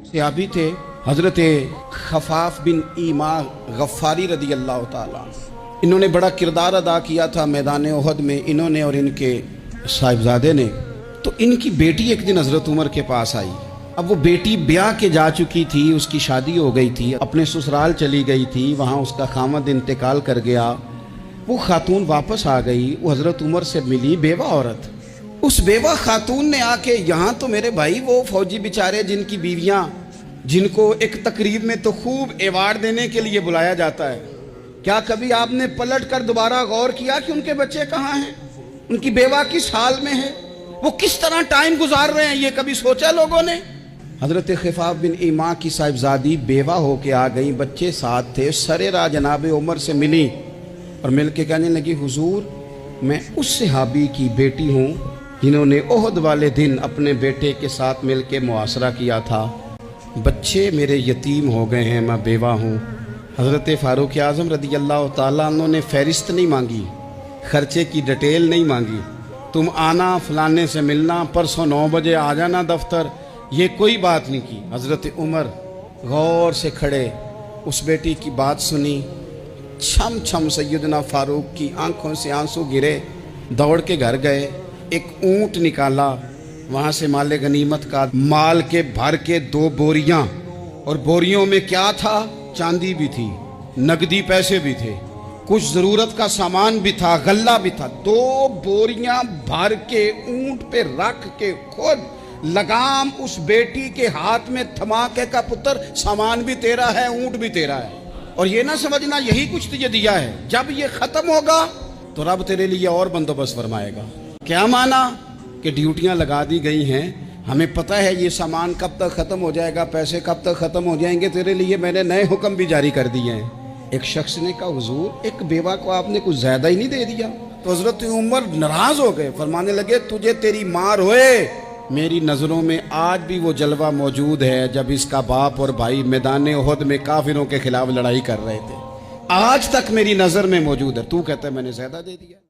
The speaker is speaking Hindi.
सहाबी थे हजरत खफाफ बिन ईमा गफ्फारी रदी अल्लाह ताला। इन्होंने बड़ा किरदार अदा किया था मैदान ओहद में, इन्होंने और इनके साहिबजादे ने। तो इनकी बेटी एक दिन हजरत उमर के पास आई। अब वो बेटी ब्याह के जा चुकी थी, उसकी शादी हो गई थी, अपने ससुराल चली गई थी, वहाँ उसका खामद इंतकाल कर गया। वो खातून वापस आ गई, वो हजरत उमर से मिली, बेवा औरत। उस बेवा खातून ने आके, यहाँ तो मेरे भाई वो फौजी बेचारे जिनकी बीवियाँ, जिनको एक तकरीब में तो खूब अवार्ड देने के लिए बुलाया जाता है, क्या कभी आपने पलट कर दोबारा गौर किया कि उनके बच्चे कहाँ हैं, उनकी बेवा किस हाल में है, वो किस तरह टाइम गुजार रहे हैं, ये कभी सोचा लोगों ने? हजरत खफाफ बिन ईमा की साहिबजादी बेवा होके आ गई, बच्चे साथ थे, सरेरा जनाब उमर से मिली और मिल के कहने लगी, हुजूर मैं उस सहाबी की बेटी हूँ जिन्होंने ओहद वाले दिन अपने बेटे के साथ मिल के मुआसरा किया था। बच्चे मेरे यतीम हो गए हैं, मैं बेवा हूँ। हज़रत फ़ारूक आज़म रदी अल्लाह ताला अन्हु ने फ़हरिस्त नहीं मांगी, खर्चे की डिटेल नहीं मांगी, तुम आना फलाने से मिलना, परसों 9 बजे आ जाना दफ्तर, ये कोई बात नहीं की। हज़रत उमर गौर से खड़े, उस बेटी की बात सुनी, छम छम सैयदना फ़ारूक की आंखों से आंसू गिरे, दौड़ के घर गए, एक ऊँट निकाला, वहाँ से माले गनीमत का माल के भर के 2 बोरियाँ, और बोरियों में क्या था? चांदी भी थी, नकदी पैसे भी थे, कुछ ज़रूरत का सामान भी था, गल्ला भी था। 2 बोरियाँ भर के ऊँट पे रख के खुद लगाम उस बेटी के हाथ में थमा के का पुत्र, सामान भी तेरा है, ऊँट भी तेरा है, और ये ना समझना यही कुछ तुझे दिया है, जब ये ख़त्म होगा तो रब तेरे लिए और बंदोबस्त फरमाएगा। क्या माना कि ड्यूटियां लगा दी गई हैं, हमें पता है ये सामान कब तक ख़त्म हो जाएगा, पैसे कब तक ख़त्म हो जाएंगे, तेरे लिए मैंने नए हुक्म भी जारी कर दिए हैं। एक शख्स ने कहा, हुजूर एक बेवा को आपने कुछ ज़्यादा ही नहीं दे दिया? तो हज़रत उमर नाराज़ हो गए, फरमाने लगे, तुझे तेरी मार होए, मेरी नज़रों में आज भी वो जलवा मौजूद है जब इसका बाप और भाई मैदान ओहद में काफिरों के खिलाफ लड़ाई कर रहे थे, आज तक मेरी नज़र में मौजूद है। तू कहता है मैंने ज़्यादा दे दिया?